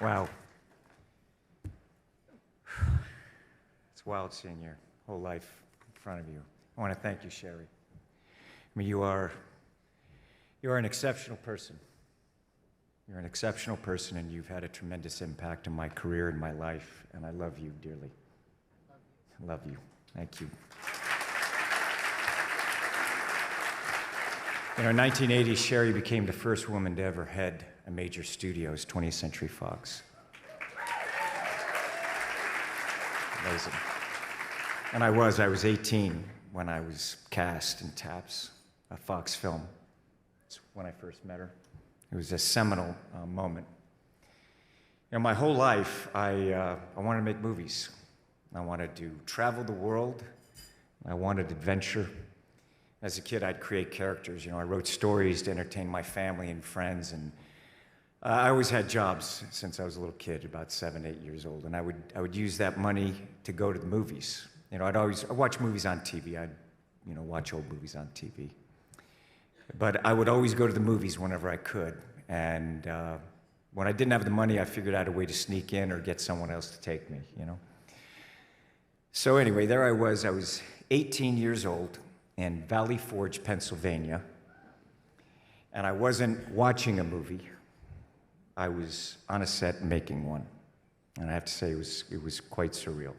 Wow. It's wild seeing your whole life in front of you. I want to thank you, Sherry. I mean, you are an exceptional person. You're an exceptional person, and you've had a tremendous impact on my career and my life, and I love you dearly. I love you. Thank you. You know, in 1980, Sherry became the first woman to ever head a major studio's 20th Century Fox. Amazing. And I was 18 when I was cast in Taps, a Fox film. That's when I first met her. It was a seminal moment. You know, my whole life, I wanted to make movies. I wanted to travel the world. I wanted adventure. As a kid, I'd create characters. You know, I wrote stories to entertain my family and friends, and I always had jobs since I was a little kid, about 7, 8 years old, and I would use that money to go to the movies. You know, I'd watch movies on TV. I'd, you know, watch old movies on TV. But I would always go to the movies whenever I could, and when I didn't have the money, I figured out a way to sneak in or get someone else to take me, you know. So anyway, there I was 18 years old in Valley Forge, Pennsylvania, and I wasn't watching a movie. I was on a set making one, and I have to say it was quite surreal.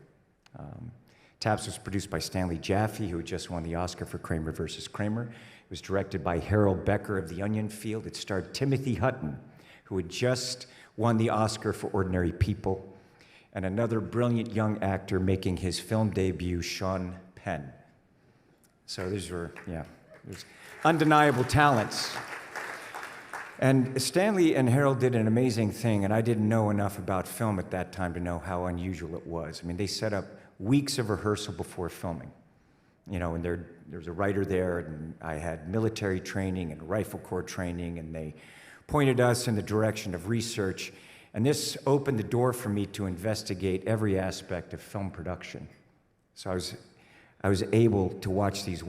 Taps was produced by Stanley Jaffe, who had just won the Oscar for Kramer versus Kramer. It was directed by Harold Becker of The Onion Field. It starred Timothy Hutton, who had just won the Oscar for Ordinary People, and another brilliant young actor making his film debut, Sean Penn. So these were, there's undeniable talents. And Stanley and Harold did an amazing thing, and I didn't know enough about film at that time to know how unusual it was. I mean, they set up weeks of rehearsal before filming. You know, and there's a writer there, and I had military training and rifle corps training, and they pointed us in the direction of research, and this opened the door for me to investigate every aspect of film production. So I was able to watch these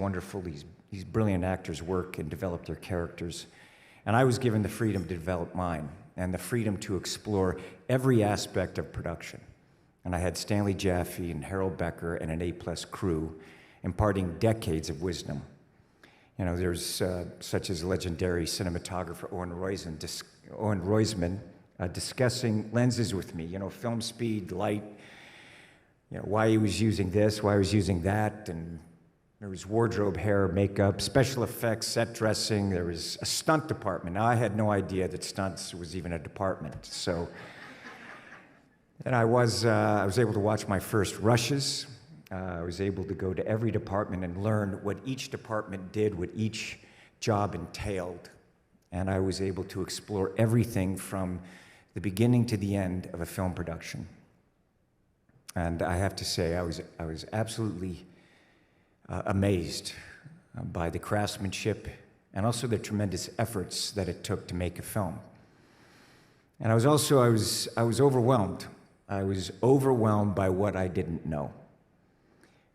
brilliant actors work and develop their characters, and I was given the freedom to develop mine, and the freedom to explore every aspect of production. And I had Stanley Jaffe and Harold Becker and an A-plus crew, imparting decades of wisdom. You know, there's such as legendary cinematographer Owen Roisman discussing lenses with me, you know, film speed, light, you know, why he was using this, why he was using that, and there was wardrobe, hair, makeup, special effects, set dressing, there was a stunt department. Now, I had no idea that stunts was even a department, so, and I was able to watch my first rushes. I was able to go to every department and learn what each department did, what each job entailed. And I was able to explore everything from the beginning to the end of a film production. And I have to say, I was absolutely amazed by the craftsmanship and also the tremendous efforts that it took to make a film. And I was overwhelmed. I was overwhelmed by what I didn't know.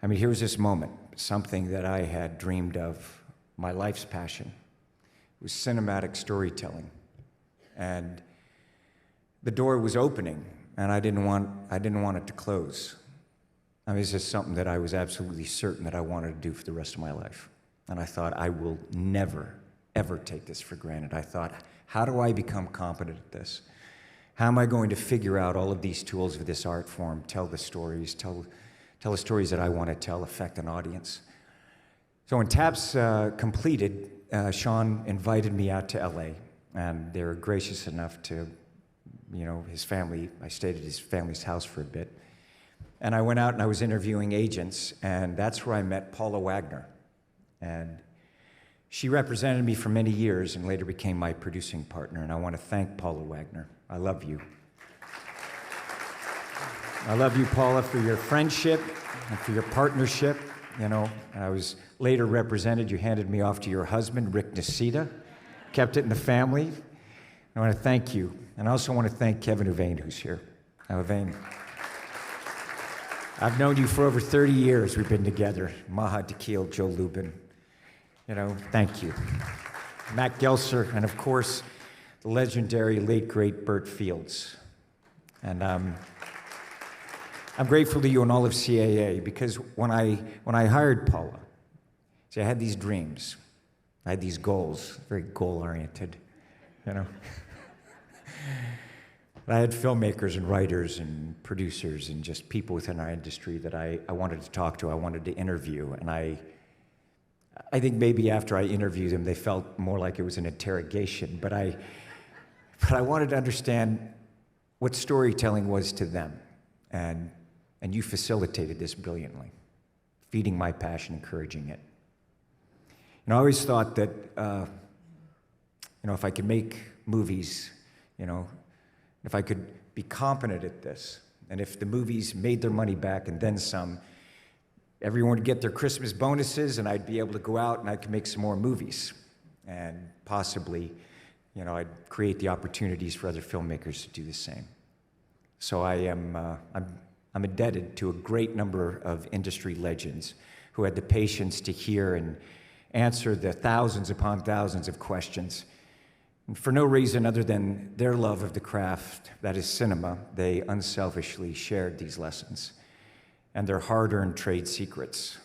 I mean, here was this moment, something that I had dreamed of, my life's passion. It was cinematic storytelling. And the door was opening, and I didn't want it to close. I mean, this is something that I was absolutely certain that I wanted to do for the rest of my life. And I thought, I will never, ever take this for granted. I thought, how do I become competent at this? How am I going to figure out all of these tools of this art form, tell the stories, tell the stories that I want to tell, affect an audience? So when Taps completed, Sean invited me out to LA, and they were gracious enough to, you know, his family, I stayed at his family's house for a bit. And I went out and I was interviewing agents, and that's where I met Paula Wagner. And she represented me for many years and later became my producing partner, and I want to thank Paula Wagner. I love you. I love you, Paula, for your friendship and for your partnership. You know, I was later represented. You handed me off to your husband, Rick Nacita, kept it in the family. I want to thank you. And I also want to thank Kevin Uvain, who's here. Now, Uvain, I've known you for over 30 years. We've been together. Maha Tequil, Joe Lubin. You know, thank you. Matt Gelser, and of course, the legendary late, great Burt Fields. And I'm grateful to you and all of CAA, because when I hired Paula, see, I had these dreams. I had these goals, very goal-oriented, you know. I had filmmakers and writers and producers and just people within our industry that I wanted to talk to, I wanted to interview. And I think maybe after I interviewed them, they felt more like it was an interrogation. But I wanted to understand what storytelling was to them. And you facilitated this brilliantly, feeding my passion, encouraging it. And I always thought that, if I could make movies, if I could be competent at this, and if the movies made their money back and then some, everyone would get their Christmas bonuses, and I'd be able to go out and I could make some more movies. And possibly, I'd create the opportunities for other filmmakers to do the same. So I'm indebted to a great number of industry legends who had the patience to hear and answer the thousands upon thousands of questions. And for no reason other than their love of the craft, that is cinema, they unselfishly shared these lessons and their hard-earned trade secrets,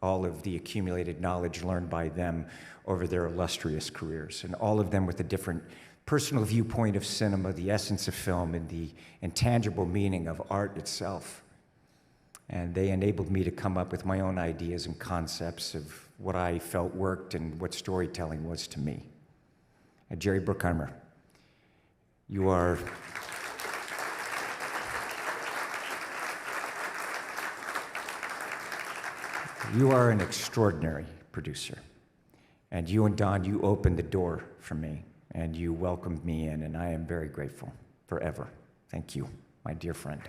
all of the accumulated knowledge learned by them over their illustrious careers, and all of them with a different personal viewpoint of cinema, the essence of film, and the intangible meaning of art itself. And they enabled me to come up with my own ideas and concepts of what I felt worked and what storytelling was to me. Jerry Bruckheimer, you are an extraordinary producer. And you and Don, you opened the door for me, and you welcomed me in, and I am very grateful forever. Thank you, my dear friend.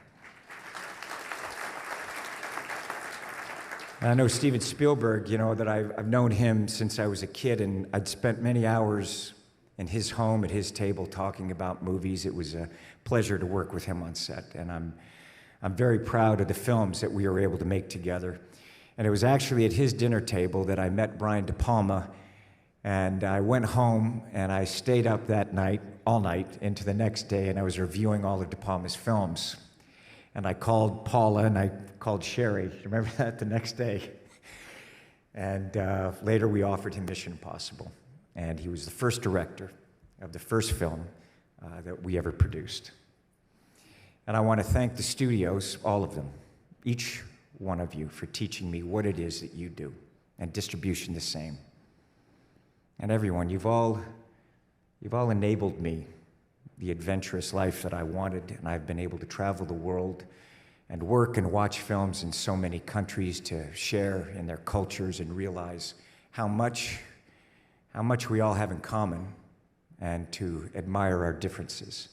And I know Steven Spielberg, that I've known him since I was a kid, and I'd spent many hours in his home at his table talking about movies. It was a pleasure to work with him on set, and I'm very proud of the films that we were able to make together. And it was actually at his dinner table that I met Brian De Palma, and I went home and I stayed up that night, all night, into the next day, and I was reviewing all of De Palma's films. And I called Paula and I called Sherry, remember that, the next day? And later we offered him Mission Impossible. And he was the first director of the first film that we ever produced. And I want to thank the studios, all of them, each one of you, for teaching me what it is that you do, and distribution the same. And everyone, you've all enabled me the adventurous life that I wanted, and I've been able to travel the world and work and watch films in so many countries, to share in their cultures and realize how much we all have in common, and to admire our differences.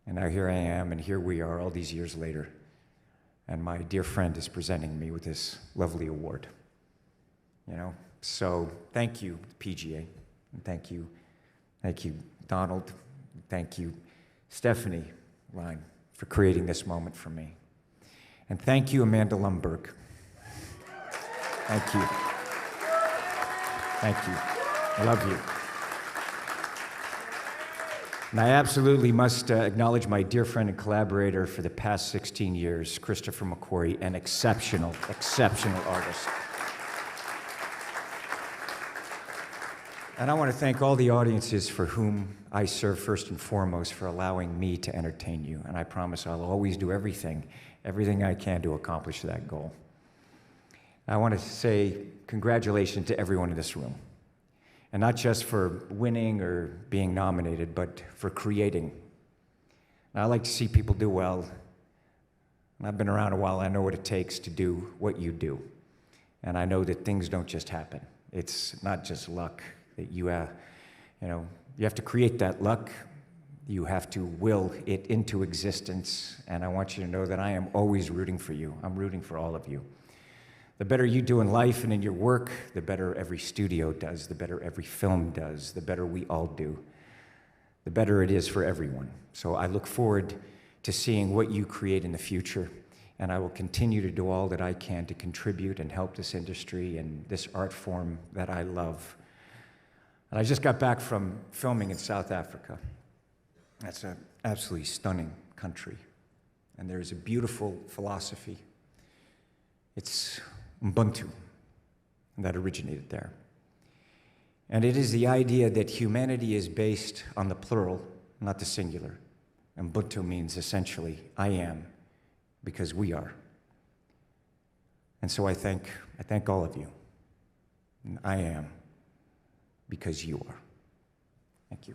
And now here I am, and here we are all these years later, and my dear friend is presenting me with this lovely award. So thank you, PGA, and thank you, Donald, thank you, Stephanie Line, for creating this moment for me. And thank you, Amanda Lumberg. Thank you. Thank you. I love you. And I absolutely must acknowledge my dear friend and collaborator for the past 16 years, Christopher McQuarrie, an exceptional, exceptional artist. And I want to thank all the audiences for whom I serve first and foremost, for allowing me to entertain you. And I promise I'll always do everything I can to accomplish that goal. I want to say congratulations to everyone in this room. And not just for winning or being nominated, but for creating. And I like to see people do well. And I've been around a while, I know what it takes to do what you do. And I know that things don't just happen. It's not just luck. That you have to create that luck. You have to will it into existence. And I want you to know that I am always rooting for you. I'm rooting for all of you. The better you do in life and in your work, the better every studio does, the better every film does, the better we all do, the better it is for everyone. So I look forward to seeing what you create in the future, and I will continue to do all that I can to contribute and help this industry and this art form that I love. And I just got back from filming in South Africa. That's an absolutely stunning country. And there's a beautiful philosophy. It's Ubuntu, and that originated there. And it is the idea that humanity is based on the plural, not the singular. Ubuntu means essentially, I am, because we are. And so I thank all of you. And I am, because you are. Thank you.